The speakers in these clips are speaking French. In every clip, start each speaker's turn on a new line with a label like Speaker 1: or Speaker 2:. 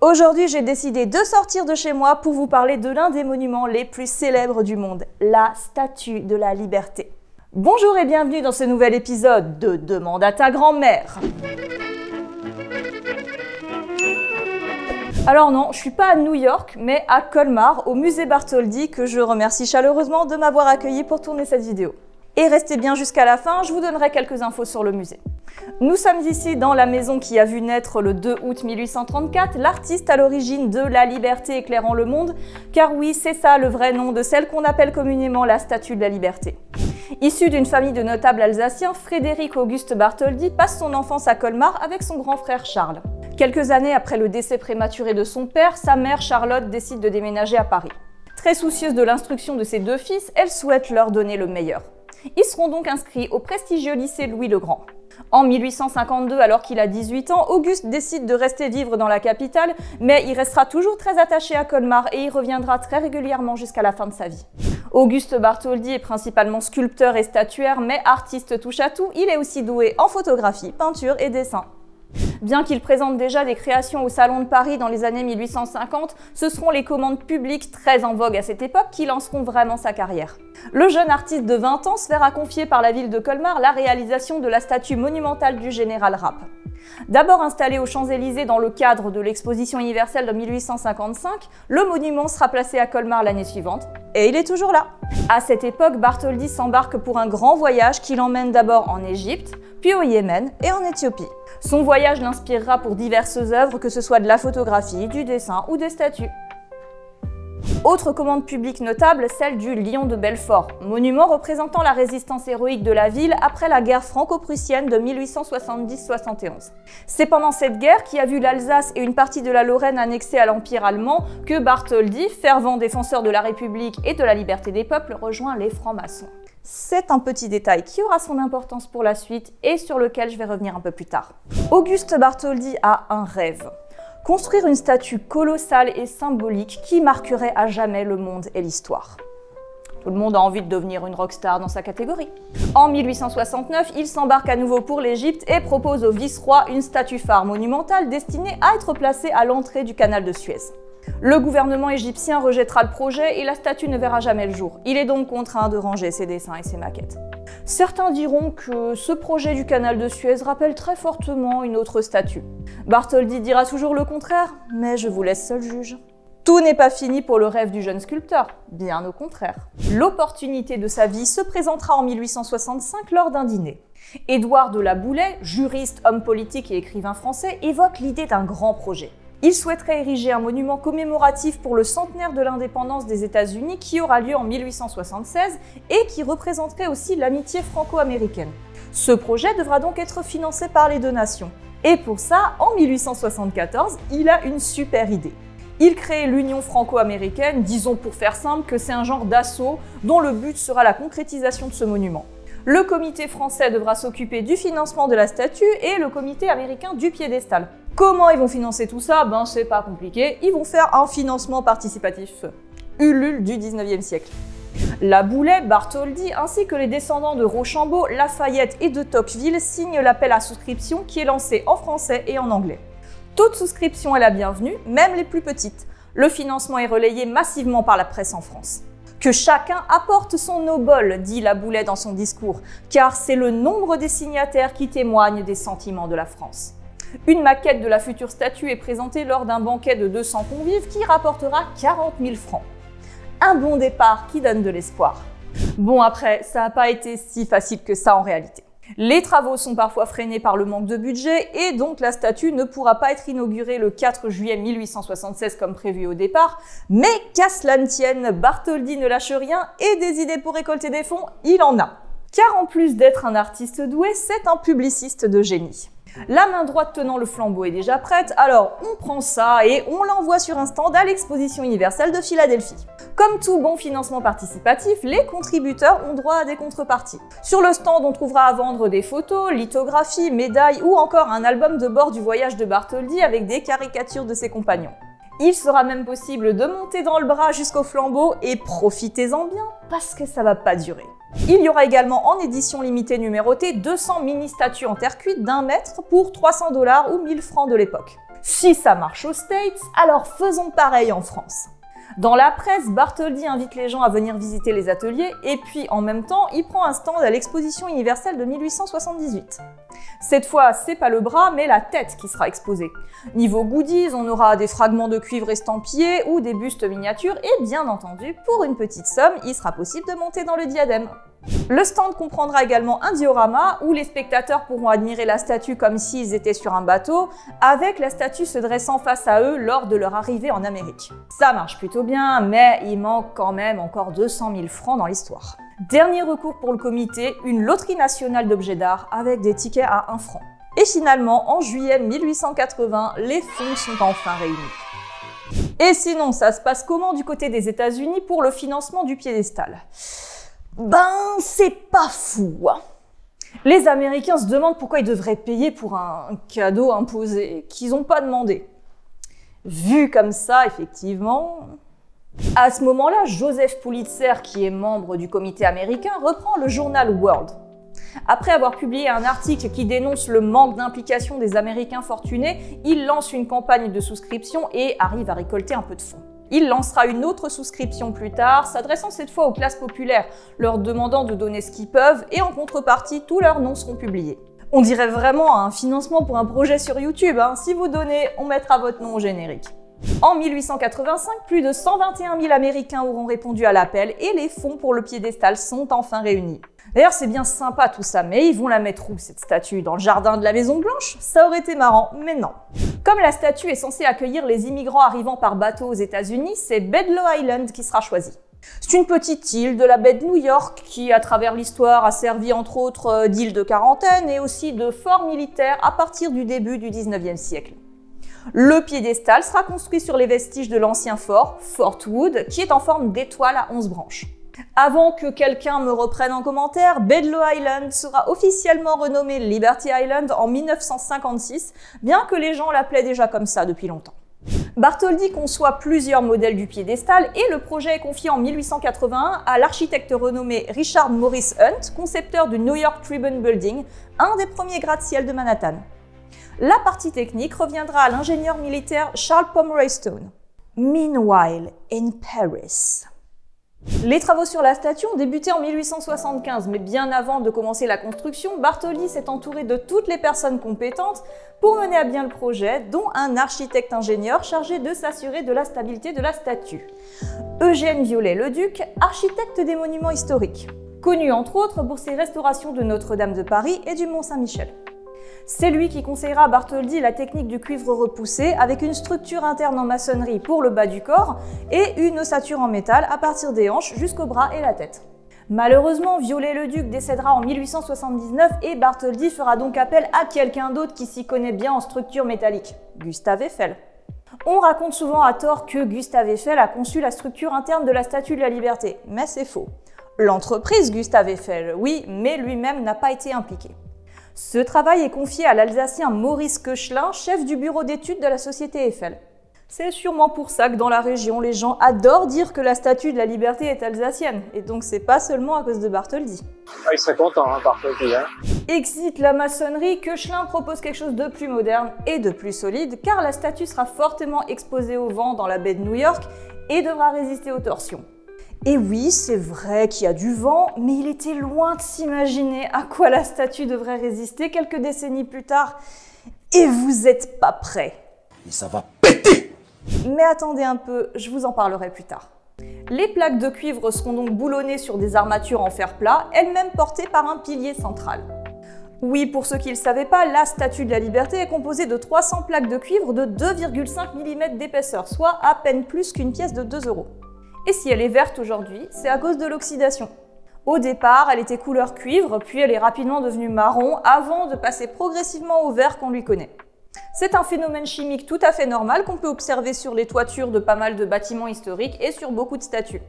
Speaker 1: Aujourd'hui, j'ai décidé de sortir de chez moi pour vous parler de l'un des monuments les plus célèbres du monde, la Statue de la Liberté. Bonjour et bienvenue dans ce nouvel épisode de Demande à ta grand-mère. Alors non, je suis pas à New York, mais à Colmar, au musée Bartholdi, que je remercie chaleureusement de m'avoir accueilli pour tourner cette vidéo. Et restez bien jusqu'à la fin, je vous donnerai quelques infos sur le musée. Nous sommes ici dans la maison qui a vu naître le 2 août 1834 l'artiste à l'origine de la liberté éclairant le monde, car oui, c'est ça le vrai nom de celle qu'on appelle communément la Statue de la Liberté. Issu d'une famille de notables alsaciens, Frédéric Auguste Bartholdi passe son enfance à Colmar avec son grand frère Charles. Quelques années après le décès prématuré de son père, sa mère Charlotte décide de déménager à Paris. Très soucieuse de l'instruction de ses deux fils, elle souhaite leur donner le meilleur. Ils seront donc inscrits au prestigieux lycée Louis le Grand. En 1852, alors qu'il a 18 ans, Auguste décide de rester vivre dans la capitale, mais il restera toujours très attaché à Colmar et y reviendra très régulièrement jusqu'à la fin de sa vie. Auguste Bartholdi est principalement sculpteur et statuaire, mais artiste touche à tout, il est aussi doué en photographie, peinture et dessin. Bien qu'il présente déjà des créations au Salon de Paris dans les années 1850, ce seront les commandes publiques très en vogue à cette époque qui lanceront vraiment sa carrière. Le jeune artiste de 20 ans se verra confier par la ville de Colmar la réalisation de la statue monumentale du général Rapp. D'abord installé aux Champs-Élysées dans le cadre de l'exposition universelle de 1855, le monument sera placé à Colmar l'année suivante, et il est toujours là. À cette époque, Bartholdi s'embarque pour un grand voyage qui l'emmène d'abord en Égypte, puis au Yémen et en Éthiopie. Son voyage l'inspirera pour diverses œuvres, que ce soit de la photographie, du dessin ou des statues. Autre commande publique notable, celle du Lion de Belfort, monument représentant la résistance héroïque de la ville après la guerre franco-prussienne de 1870-71. C'est pendant cette guerre, qui a vu l'Alsace et une partie de la Lorraine annexées à l'Empire allemand, que Bartholdi, fervent défenseur de la République et de la liberté des peuples, rejoint les francs-maçons. C'est un petit détail qui aura son importance pour la suite et sur lequel je vais revenir un peu plus tard. Auguste Bartholdi a un rêve. Construire une statue colossale et symbolique qui marquerait à jamais le monde et l'histoire. Tout le monde a envie de devenir une rockstar dans sa catégorie. En 1869, il s'embarque à nouveau pour l'Égypte et propose au vice-roi une statue phare monumentale destinée à être placée à l'entrée du canal de Suez. Le gouvernement égyptien rejettera le projet et la statue ne verra jamais le jour. Il est donc contraint de ranger ses dessins et ses maquettes. Certains diront que ce projet du canal de Suez rappelle très fortement une autre statue. Bartholdi dira toujours le contraire, mais je vous laisse seul juge. Tout n'est pas fini pour le rêve du jeune sculpteur, bien au contraire. L'opportunité de sa vie se présentera en 1865 lors d'un dîner. Édouard de La Boulaye, juriste, homme politique et écrivain français, évoque l'idée d'un grand projet. Il souhaiterait ériger un monument commémoratif pour le centenaire de l'indépendance des États-Unis qui aura lieu en 1876 et qui représenterait aussi l'amitié franco-américaine. Ce projet devra donc être financé par les deux nations. Et pour ça, en 1874, il a une super idée. Il crée l'Union franco-américaine, disons pour faire simple que c'est un genre d'assaut dont le but sera la concrétisation de ce monument. Le comité français devra s'occuper du financement de la statue et le comité américain du piédestal. Comment ils vont financer tout ça? Ben c'est pas compliqué, ils vont faire un financement participatif. Ulule du 19e siècle. La Boulaye, Bartholdi ainsi que les descendants de Rochambeau, Lafayette et de Tocqueville signent l'appel à souscription qui est lancé en français et en anglais. Toute souscription est la bienvenue, même les plus petites. Le financement est relayé massivement par la presse en France. Que chacun apporte son obol, dit La Boulaye dans son discours, car c'est le nombre des signataires qui témoignent des sentiments de la France. Une maquette de la future statue est présentée lors d'un banquet de 200 convives qui rapportera 40 000 francs. Un bon départ qui donne de l'espoir. Bon après, ça n'a pas été si facile que ça en réalité. Les travaux sont parfois freinés par le manque de budget et donc la statue ne pourra pas être inaugurée le 4 juillet 1876 comme prévu au départ, mais qu'à cela ne tienne, Bartholdi ne lâche rien et des idées pour récolter des fonds, il en a. Car en plus d'être un artiste doué, c'est un publiciste de génie. La main droite tenant le flambeau est déjà prête, alors on prend ça et on l'envoie sur un stand à l'exposition universelle de Philadelphie. Comme tout bon financement participatif, les contributeurs ont droit à des contreparties. Sur le stand, on trouvera à vendre des photos, lithographies, médailles ou encore un album de bord du voyage de Bartholdi avec des caricatures de ses compagnons. Il sera même possible de monter dans le bras jusqu'au flambeau et profitez-en bien parce que ça va pas durer. Il y aura également en édition limitée numérotée 200 mini-statues en terre cuite d'1 mètre pour 300 $ ou 1000 francs de l'époque. Si ça marche aux States, alors faisons pareil en France. Dans la presse, Bartholdi invite les gens à venir visiter les ateliers et puis en même temps, il prend un stand à l'exposition universelle de 1878. Cette fois, c'est pas le bras, mais la tête qui sera exposée. Niveau goodies, on aura des fragments de cuivre estampillés ou des bustes miniatures et bien entendu, pour une petite somme, il sera possible de monter dans le diadème. Le stand comprendra également un diorama où les spectateurs pourront admirer la statue comme s'ils étaient sur un bateau, avec la statue se dressant face à eux lors de leur arrivée en Amérique. Ça marche plutôt bien, mais il manque quand même encore 200 000 francs dans l'histoire. Dernier recours pour le comité, une loterie nationale d'objets d'art avec des tickets à 1 franc. Et finalement, en juillet 1880, les fonds sont enfin réunis. Et sinon, ça se passe comment du côté des États-Unis pour le financement du piédestal ? Ben, c'est pas fou. Les Américains se demandent pourquoi ils devraient payer pour un cadeau imposé qu'ils n'ont pas demandé. Vu comme ça, effectivement... À ce moment-là, Joseph Pulitzer, qui est membre du comité américain, reprend le journal World. Après avoir publié un article qui dénonce le manque d'implication des Américains fortunés, il lance une campagne de souscription et arrive à récolter un peu de fonds. Il lancera une autre souscription plus tard, s'adressant cette fois aux classes populaires, leur demandant de donner ce qu'ils peuvent et en contrepartie, tous leurs noms seront publiés. On dirait vraiment un financement pour un projet sur YouTube, hein. Si vous donnez, on mettra votre nom au générique. En 1885, plus de 121 000 Américains auront répondu à l'appel et les fonds pour le piédestal sont enfin réunis. D'ailleurs, c'est bien sympa tout ça, mais ils vont la mettre où cette statue? Dans le jardin de la Maison Blanche? Ça aurait été marrant, mais non. Comme la statue est censée accueillir les immigrants arrivant par bateau aux États-Unis, c'est Bedloe Island qui sera choisi. C'est une petite île de la baie de New York qui, à travers l'histoire, a servi entre autres d'île de quarantaine et aussi de fort militaire à partir du début du 19e siècle. Le piédestal sera construit sur les vestiges de l'ancien fort, Fort Wood, qui est en forme d'étoile à 11 branches. Avant que quelqu'un me reprenne en commentaire, Bedloe Island sera officiellement renommé Liberty Island en 1956, bien que les gens l'appelaient déjà comme ça depuis longtemps. Bartholdi conçoit plusieurs modèles du piédestal et le projet est confié en 1881 à l'architecte renommé Richard Morris Hunt, concepteur du New York Tribune Building, un des premiers gratte-ciel de Manhattan. La partie technique reviendra à l'ingénieur militaire Charles Pomeroy Stone. Meanwhile, in Paris. Les travaux sur la statue ont débuté en 1875, mais bien avant de commencer la construction, Bartholdi s'est entouré de toutes les personnes compétentes pour mener à bien le projet, dont un architecte-ingénieur chargé de s'assurer de la stabilité de la statue. Eugène Viollet-le-Duc, architecte des monuments historiques, connu entre autres pour ses restaurations de Notre-Dame de Paris et du Mont-Saint-Michel. C'est lui qui conseillera à Bartholdi la technique du cuivre repoussé avec une structure interne en maçonnerie pour le bas du corps et une ossature en métal à partir des hanches jusqu'aux bras et la tête. Malheureusement, Viollet-le-Duc décédera en 1879 et Bartholdi fera donc appel à quelqu'un d'autre qui s'y connaît bien en structure métallique, Gustave Eiffel. On raconte souvent à tort que Gustave Eiffel a conçu la structure interne de la Statue de la Liberté, mais c'est faux. L'entreprise Gustave Eiffel, oui, mais lui-même n'a pas été impliqué. Ce travail est confié à l'Alsacien Maurice Koechlin, chef du bureau d'études de la société Eiffel. C'est sûrement pour ça que dans la région, les gens adorent dire que la Statue de la Liberté est alsacienne, et donc c'est pas seulement à cause de Bartholdi.
Speaker 2: Ah, il serait content, hein, Bartholdi. Hein.
Speaker 1: Exit la maçonnerie, Koechlin propose quelque chose de plus moderne et de plus solide, car la statue sera fortement exposée au vent dans la baie de New York et devra résister aux torsions. Et oui, c'est vrai qu'il y a du vent, mais il était loin de s'imaginer à quoi la statue devrait résister quelques décennies plus tard. Et vous êtes pas prêts.
Speaker 3: Et ça va péter!
Speaker 1: Mais attendez un peu, je vous en parlerai plus tard. Les plaques de cuivre seront donc boulonnées sur des armatures en fer plat, elles-mêmes portées par un pilier central. Oui, pour ceux qui ne le savaient pas, la Statue de la Liberté est composée de 300 plaques de cuivre de 2,5 mm d'épaisseur, soit à peine plus qu'une pièce de 2 €. Et si elle est verte aujourd'hui, c'est à cause de l'oxydation. Au départ, elle était couleur cuivre, puis elle est rapidement devenue marron avant de passer progressivement au vert qu'on lui connaît. C'est un phénomène chimique tout à fait normal qu'on peut observer sur les toitures de pas mal de bâtiments historiques et sur beaucoup de statues.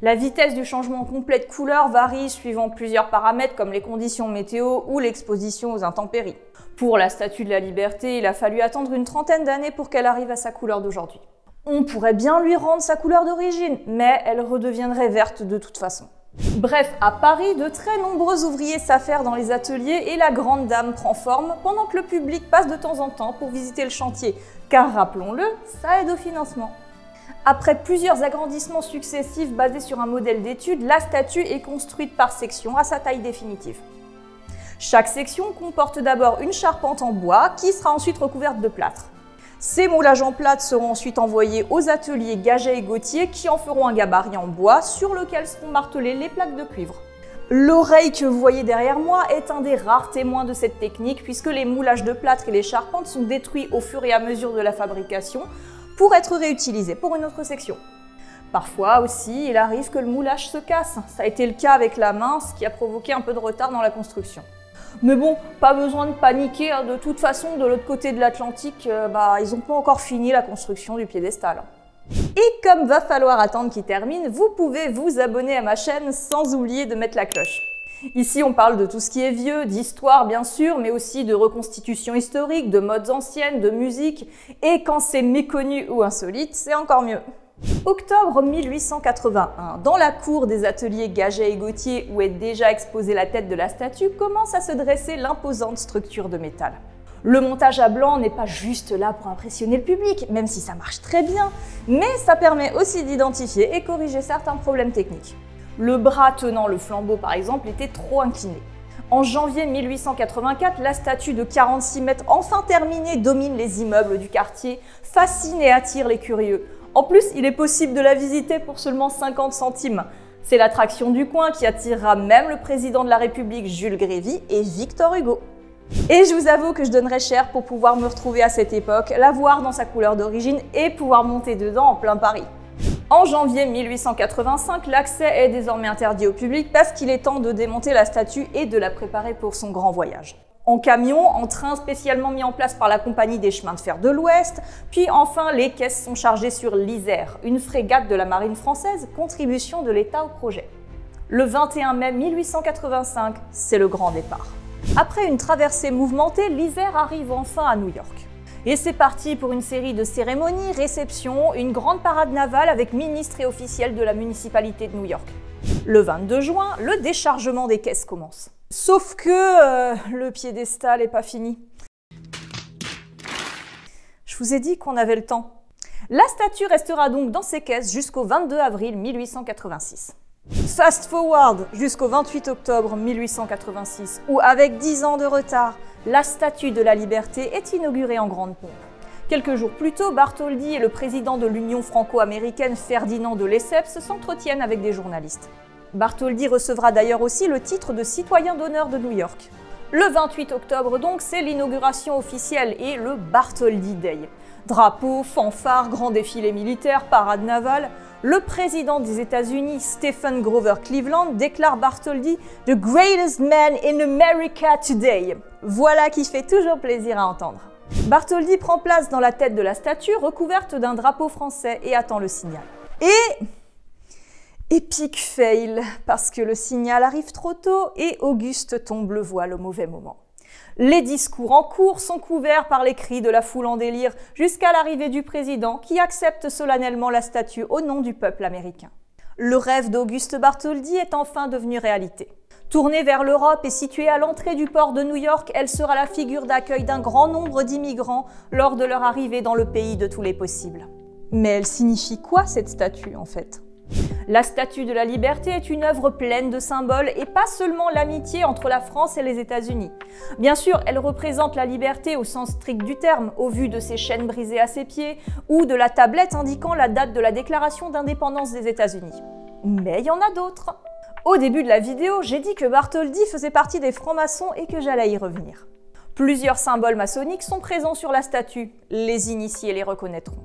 Speaker 1: La vitesse du changement complet de couleur varie suivant plusieurs paramètres comme les conditions météo ou l'exposition aux intempéries. Pour la Statue de la Liberté, il a fallu attendre une trentaine d'années pour qu'elle arrive à sa couleur d'aujourd'hui. On pourrait bien lui rendre sa couleur d'origine, mais elle redeviendrait verte de toute façon. Bref, à Paris, de très nombreux ouvriers s'affairent dans les ateliers et la grande dame prend forme pendant que le public passe de temps en temps pour visiter le chantier, car rappelons-le, ça aide au financement. Après plusieurs agrandissements successifs basés sur un modèle d'étude, la statue est construite par section à sa taille définitive. Chaque section comporte d'abord une charpente en bois qui sera ensuite recouverte de plâtre. Ces moulages en plâtre seront ensuite envoyés aux ateliers Gaget et Gauthier qui en feront un gabarit en bois sur lequel seront martelées les plaques de cuivre. L'oreille que vous voyez derrière moi est un des rares témoins de cette technique puisque les moulages de plâtre et les charpentes sont détruits au fur et à mesure de la fabrication pour être réutilisés pour une autre section. Parfois aussi, il arrive que le moulage se casse. Ça a été le cas avec la main, ce qui a provoqué un peu de retard dans la construction. Mais bon, pas besoin de paniquer, hein. De toute façon, de l'autre côté de l'Atlantique, ils n'ont pas encore fini la construction du piédestal. Et comme va falloir attendre qu'il termine, vous pouvez vous abonner à ma chaîne sans oublier de mettre la cloche. Ici, on parle de tout ce qui est vieux, d'histoire bien sûr, mais aussi de reconstitution historique, de modes anciennes, de musique, et quand c'est méconnu ou insolite, c'est encore mieux. Octobre 1881, dans la cour des ateliers Gaget et Gauthier où est déjà exposée la tête de la statue, commence à se dresser l'imposante structure de métal. Le montage à blanc n'est pas juste là pour impressionner le public, même si ça marche très bien, mais ça permet aussi d'identifier et corriger certains problèmes techniques. Le bras tenant le flambeau par exemple était trop incliné. En janvier 1884, la statue de 46 mètres enfin terminée domine les immeubles du quartier, fascine et attire les curieux. En plus, il est possible de la visiter pour seulement 50 centimes. C'est l'attraction du coin qui attirera même le président de la République Jules Grévy et Victor Hugo. Et je vous avoue que je donnerais cher pour pouvoir me retrouver à cette époque, la voir dans sa couleur d'origine et pouvoir monter dedans en plein Paris. En janvier 1885, l'accès est désormais interdit au public parce qu'il est temps de démonter la statue et de la préparer pour son grand voyage. En camion, en train spécialement mis en place par la Compagnie des chemins de fer de l'Ouest, puis enfin les caisses sont chargées sur l'Isère, une frégate de la marine française, contribution de l'État au projet. Le 21 mai 1885, c'est le grand départ. Après une traversée mouvementée, l'Isère arrive enfin à New York. Et c'est parti pour une série de cérémonies, réceptions, une grande parade navale avec ministres et officiels de la municipalité de New York. Le 22 juin, le déchargement des caisses commence. Sauf que le piédestal n'est pas fini. Je vous ai dit qu'on avait le temps. La statue restera donc dans ses caisses jusqu'au 22 avril 1886. Fast forward jusqu'au 28 octobre 1886, où avec 10 ans de retard, la Statue de la Liberté est inaugurée en grande pompe. Quelques jours plus tôt, Bartholdi et le président de l'Union franco-américaine Ferdinand de Lesseps s'entretiennent avec des journalistes. Bartholdi recevra d'ailleurs aussi le titre de citoyen d'honneur de New York. Le 28 octobre donc, c'est l'inauguration officielle et le Bartholdi Day. Drapeaux, fanfares, grand défilé militaire, parade navale. Le président des États-Unis, Stephen Grover Cleveland, déclare Bartholdi « The greatest man in America today ». Voilà qui fait toujours plaisir à entendre. Bartholdi prend place dans la tête de la statue, recouverte d'un drapeau français, et attend le signal. Et... épique fail, parce que le signal arrive trop tôt et Auguste tombe le voile au mauvais moment. Les discours en cours sont couverts par les cris de la foule en délire jusqu'à l'arrivée du président qui accepte solennellement la statue au nom du peuple américain. Le rêve d'Auguste Bartholdi est enfin devenu réalité. Tournée vers l'Europe et située à l'entrée du port de New York, elle sera la figure d'accueil d'un grand nombre d'immigrants lors de leur arrivée dans le pays de tous les possibles. Mais elle signifie quoi cette statue en fait ? La Statue de la Liberté est une œuvre pleine de symboles et pas seulement l'amitié entre la France et les États-Unis. Bien sûr, elle représente la liberté au sens strict du terme, au vu de ses chaînes brisées à ses pieds ou de la tablette indiquant la date de la déclaration d'indépendance des États-Unis. Mais il y en a d'autres. Au début de la vidéo, j'ai dit que Bartholdi faisait partie des francs-maçons et que j'allais y revenir. Plusieurs symboles maçonniques sont présents sur la statue, les initiés les reconnaîtront.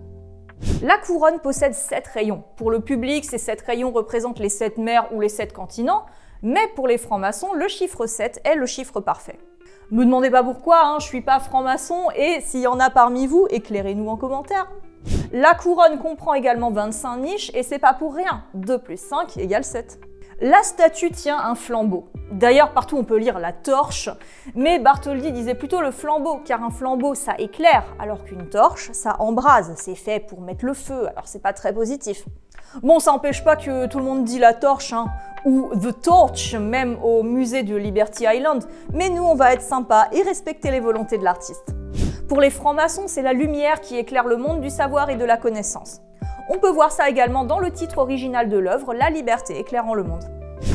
Speaker 1: La couronne possède 7 rayons. Pour le public, ces 7 rayons représentent les 7 mers ou les 7 continents, mais pour les francs-maçons, le chiffre 7 est le chiffre parfait. Me demandez pas pourquoi, je suis pas franc-maçon et s'il y en a parmi vous, éclairez-nous en commentaire. La couronne comprend également 25 niches et c'est pas pour rien, 2 plus 5 égale 7. La statue tient un flambeau. D'ailleurs, partout on peut lire la torche, mais Bartholdi disait plutôt le flambeau, car un flambeau ça éclaire, alors qu'une torche ça embrase, c'est fait pour mettre le feu, alors c'est pas très positif. Bon, ça n'empêche pas que tout le monde dit la torche, hein, ou The Torch, même au musée de Liberty Island, mais nous on va être sympa et respecter les volontés de l'artiste. Pour les francs-maçons, c'est la lumière qui éclaire le monde du savoir et de la connaissance. On peut voir ça également dans le titre original de l'œuvre, La liberté éclairant le monde.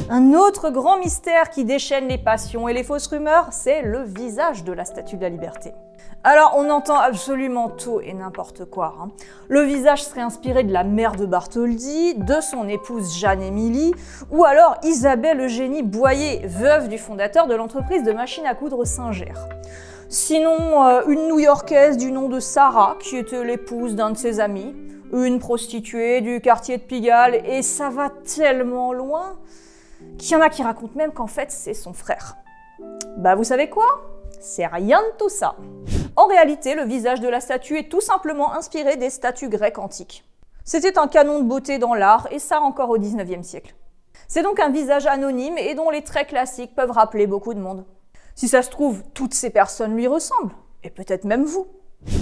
Speaker 1: Un autre grand mystère qui déchaîne les passions et les fausses rumeurs, c'est le visage de la Statue de la Liberté. Alors on entend absolument tout et n'importe quoi. Hein. Le visage serait inspiré de la mère de Bartholdi, de son épouse Jeanne-Émilie, ou alors Isabelle Eugénie Boyer, veuve du fondateur de l'entreprise de machines à coudre Singer. Sinon, une New-Yorkaise du nom de Sarah, qui était l'épouse d'un de ses amis, une prostituée du quartier de Pigalle, et ça va tellement loin qu'il y en a qui racontent même qu'en fait c'est son frère. Bah vous savez quoi? C'est rien de tout ça. En réalité, le visage de la statue est tout simplement inspiré des statues grecques antiques. C'était un canon de beauté dans l'art, et ça encore au 19e siècle. C'est donc un visage anonyme et dont les traits classiques peuvent rappeler beaucoup de monde. Si ça se trouve, toutes ces personnes lui ressemblent, et peut-être même vous.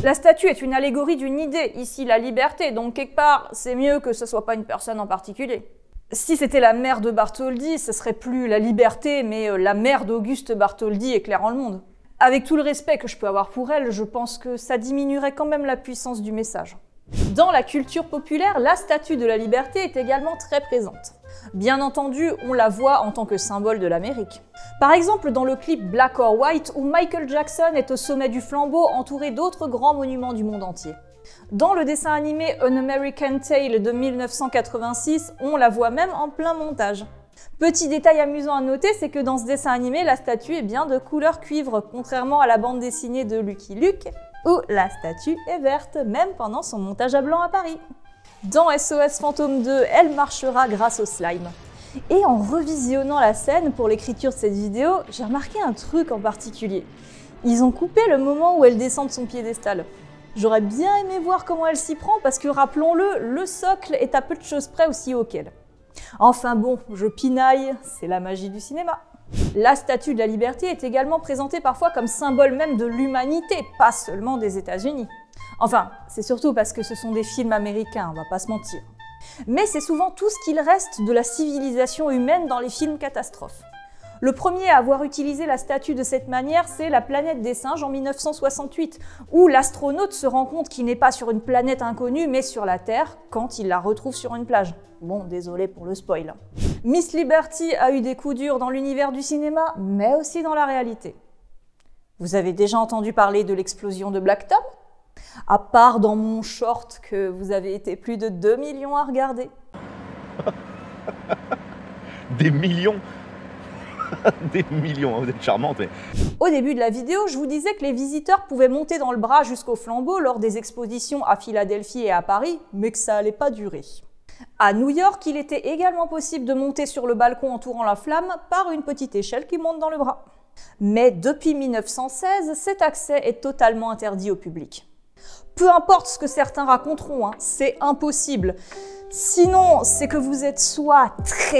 Speaker 1: La statue est une allégorie d'une idée, ici la liberté, donc quelque part, c'est mieux que ce soit pas une personne en particulier. Si c'était la mère de Bartholdi, ce serait plus la liberté, mais la mère d'Auguste Bartholdi éclairant le monde. Avec tout le respect que je peux avoir pour elle, je pense que ça diminuerait quand même la puissance du message. Dans la culture populaire, la Statue de la Liberté est également très présente. Bien entendu, on la voit en tant que symbole de l'Amérique. Par exemple dans le clip Black or White, où Michael Jackson est au sommet du flambeau entouré d'autres grands monuments du monde entier. Dans le dessin animé An American Tail de 1986, on la voit même en plein montage. Petit détail amusant à noter, c'est que dans ce dessin animé, la statue est bien de couleur cuivre, contrairement à la bande dessinée de Lucky Luke, où la statue est verte, même pendant son montage à blanc à Paris. Dans SOS Fantôme 2, elle marchera grâce au slime. Et en revisionnant la scène pour l'écriture de cette vidéo, j'ai remarqué un truc en particulier. Ils ont coupé le moment où elle descend de son piédestal. J'aurais bien aimé voir comment elle s'y prend parce que, rappelons-le, le socle est à peu de choses près aussi haut qu'elle. Enfin bon, je pinaille, c'est la magie du cinéma. La Statue de la Liberté est également présentée parfois comme symbole même de l'humanité, pas seulement des États-Unis. Enfin, c'est surtout parce que ce sont des films américains, on va pas se mentir. Mais c'est souvent tout ce qu'il reste de la civilisation humaine dans les films catastrophes. Le premier à avoir utilisé la statue de cette manière, c'est La planète des singes en 1968, où l'astronaute se rend compte qu'il n'est pas sur une planète inconnue, mais sur la Terre, quand il la retrouve sur une plage. Bon, désolé pour le spoil. Miss Liberty a eu des coups durs dans l'univers du cinéma, mais aussi dans la réalité. Vous avez déjà entendu parler de l'explosion de Black Tom? À part dans mon short que vous avez été plus de 2 millions à regarder.
Speaker 4: Des millions? Des millions, vous êtes charmante. Mais...
Speaker 1: Au début de la vidéo, je vous disais que les visiteurs pouvaient monter dans le bras jusqu'au flambeau lors des expositions à Philadelphie et à Paris, mais que ça allait pas durer. À New York, il était également possible de monter sur le balcon entourant la flamme par une petite échelle qui monte dans le bras. Mais depuis 1916, cet accès est totalement interdit au public. Peu importe ce que certains raconteront, hein, c'est impossible. Sinon, c'est que vous êtes soit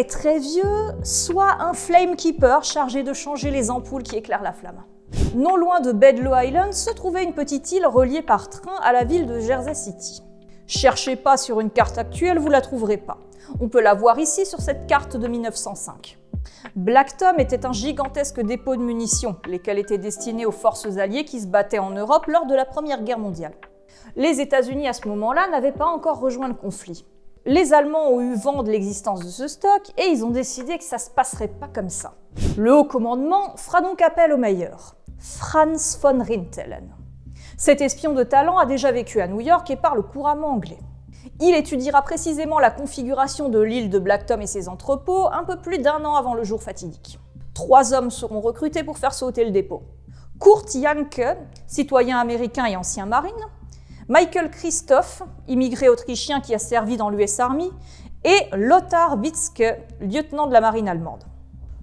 Speaker 1: très vieux, soit un flamekeeper chargé de changer les ampoules qui éclairent la flamme. Non loin de Bedloe Island se trouvait une petite île reliée par train à la ville de Jersey City. Cherchez pas sur une carte actuelle, vous la trouverez pas. On peut la voir ici sur cette carte de 1905. Black Tom était un gigantesque dépôt de munitions, lesquels étaient destinés aux forces alliées qui se battaient en Europe lors de la Première Guerre mondiale. Les États-Unis à ce moment-là n'avaient pas encore rejoint le conflit. Les Allemands ont eu vent de l'existence de ce stock et ils ont décidé que ça se passerait pas comme ça. Le haut commandement fera donc appel au meilleur, Franz von Rintelen. Cet espion de talent a déjà vécu à New York et parle couramment anglais. Il étudiera précisément la configuration de l'île de Black Tom et ses entrepôts un peu plus d'1 an avant le jour fatidique. 3 hommes seront recrutés pour faire sauter le dépôt. Kurt Janke, citoyen américain et ancien marine, Michael Christoph, immigré autrichien qui a servi dans l'US Army, et Lothar Witzke, lieutenant de la marine allemande.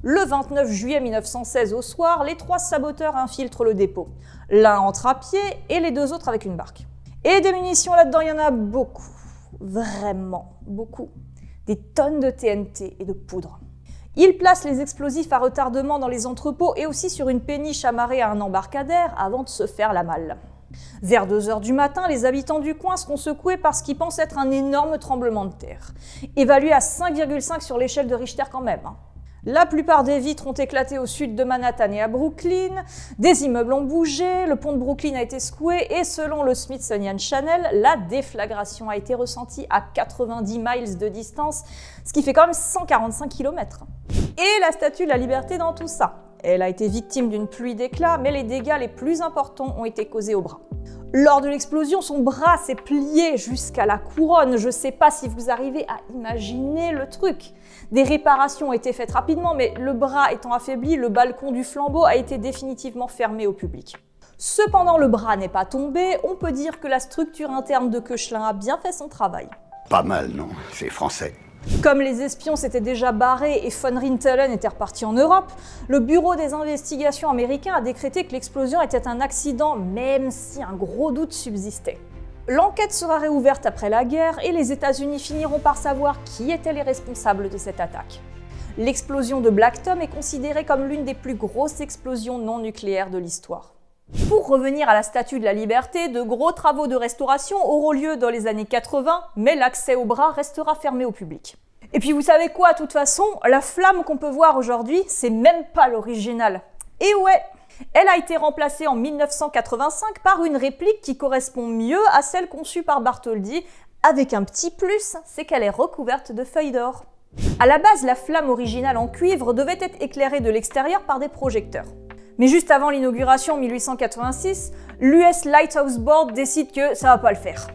Speaker 1: Le 29 juillet 1916 au soir, les 3 saboteurs infiltrent le dépôt. L'un entre à pied et les 2 autres avec une barque. Et des munitions là-dedans, il y en a beaucoup. Vraiment beaucoup. Des tonnes de TNT et de poudre. Il place les explosifs à retardement dans les entrepôts et aussi sur une péniche amarrée à un embarcadère avant de se faire la malle. Vers 2 h du matin, les habitants du coin seront secoués par ce qu'ils pensent être un énorme tremblement de terre, évalué à 5,5 sur l'échelle de Richter quand même. La plupart des vitres ont éclaté au sud de Manhattan et à Brooklyn, des immeubles ont bougé, le pont de Brooklyn a été secoué et selon le Smithsonian Channel, la déflagration a été ressentie à 90 miles de distance, ce qui fait quand même 145 km. Et la Statue de la Liberté dans tout ça. Elle a été victime d'une pluie d'éclats, mais les dégâts les plus importants ont été causés au bras. Lors de l'explosion, son bras s'est plié jusqu'à la couronne. Je sais pas si vous arrivez à imaginer le truc. Des réparations ont été faites rapidement, mais le bras étant affaibli, le balcon du flambeau a été définitivement fermé au public. Cependant, le bras n'est pas tombé. On peut dire que la structure interne de Koechlin a bien fait son travail.
Speaker 3: Pas mal, non? C'est français.
Speaker 1: Comme les espions s'étaient déjà barrés et von Rintelen était reparti en Europe, le Bureau des investigations américain a décrété que l'explosion était un accident, même si un gros doute subsistait. L'enquête sera réouverte après la guerre et les États-Unis finiront par savoir qui étaient les responsables de cette attaque. L'explosion de Black Tom est considérée comme l'une des plus grosses explosions non nucléaires de l'histoire. Pour revenir à la Statue de la Liberté, de gros travaux de restauration auront lieu dans les années 80, mais l'accès au bras restera fermé au public. Et puis vous savez quoi, de toute façon, la flamme qu'on peut voir aujourd'hui, c'est même pas l'original. Et ouais, elle a été remplacée en 1985 par une réplique qui correspond mieux à celle conçue par Bartholdi, avec un petit plus, c'est qu'elle est recouverte de feuilles d'or. À la base, la flamme originale en cuivre devait être éclairée de l'extérieur par des projecteurs. Mais juste avant l'inauguration en 1886, l'US Lighthouse Board décide que ça va pas le faire.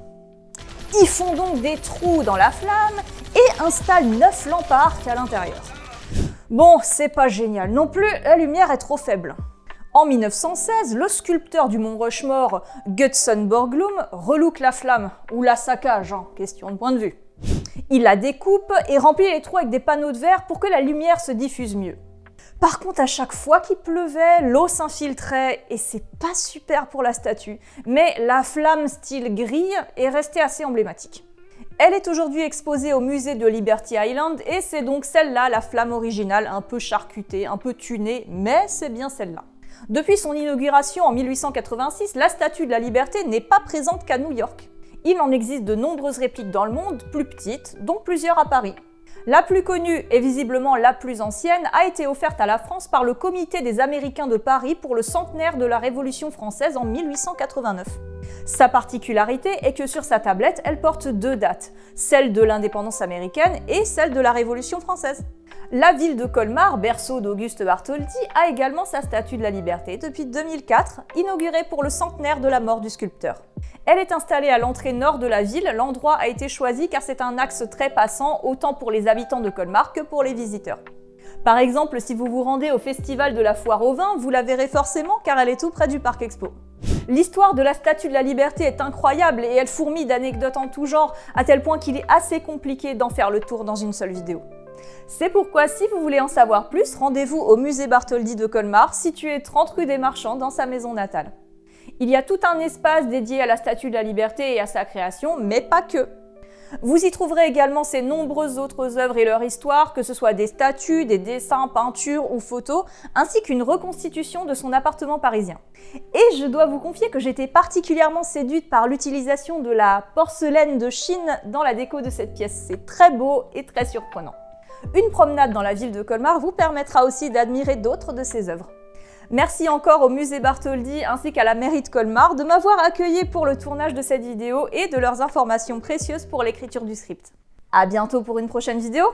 Speaker 1: Ils font donc des trous dans la flamme et installent 9 lampes à arc à l'intérieur. Bon, c'est pas génial non plus, la lumière est trop faible. En 1916, le sculpteur du mont Rushmore, Gutzon Borglum, relook la flamme, ou la saccage, question de point de vue. Il la découpe et remplit les trous avec des panneaux de verre pour que la lumière se diffuse mieux. Par contre, à chaque fois qu'il pleuvait, l'eau s'infiltrait et c'est pas super pour la statue, mais la flamme style grille est restée assez emblématique. Elle est aujourd'hui exposée au musée de Liberty Island et c'est donc celle-là, la flamme originale, un peu charcutée, un peu tunée, mais c'est bien celle-là. Depuis son inauguration en 1886, la Statue de la Liberté n'est pas présente qu'à New York. Il en existe de nombreuses répliques dans le monde, plus petites, dont plusieurs à Paris. La plus connue et visiblement la plus ancienne a été offerte à la France par le Comité des Américains de Paris pour le centenaire de la Révolution française en 1889. Sa particularité est que sur sa tablette, elle porte 2 dates, celle de l'indépendance américaine et celle de la Révolution française. La ville de Colmar, berceau d'Auguste Bartholdi, a également sa Statue de la Liberté depuis 2004, inaugurée pour le centenaire de la mort du sculpteur. Elle est installée à l'entrée nord de la ville, l'endroit a été choisi car c'est un axe très passant, autant pour les habitants de Colmar que pour les visiteurs. Par exemple, si vous vous rendez au festival de la foire au vin, vous la verrez forcément car elle est tout près du Parc Expo. L'histoire de la Statue de la Liberté est incroyable et elle fourmille d'anecdotes en tout genre, à tel point qu'il est assez compliqué d'en faire le tour dans une seule vidéo. C'est pourquoi, si vous voulez en savoir plus, rendez-vous au musée Bartholdi de Colmar, situé 30 rue des Marchands dans sa maison natale. Il y a tout un espace dédié à la Statue de la Liberté et à sa création, mais pas que. Vous y trouverez également ses nombreuses autres œuvres et leur histoire, que ce soit des statues, des dessins, peintures ou photos, ainsi qu'une reconstitution de son appartement parisien. Et je dois vous confier que j'étais particulièrement séduite par l'utilisation de la porcelaine de Chine dans la déco de cette pièce. C'est très beau et très surprenant. Une promenade dans la ville de Colmar vous permettra aussi d'admirer d'autres de ses œuvres. Merci encore au musée Bartholdi ainsi qu'à la mairie de Colmar de m'avoir accueilli pour le tournage de cette vidéo et de leurs informations précieuses pour l'écriture du script. À bientôt pour une prochaine vidéo!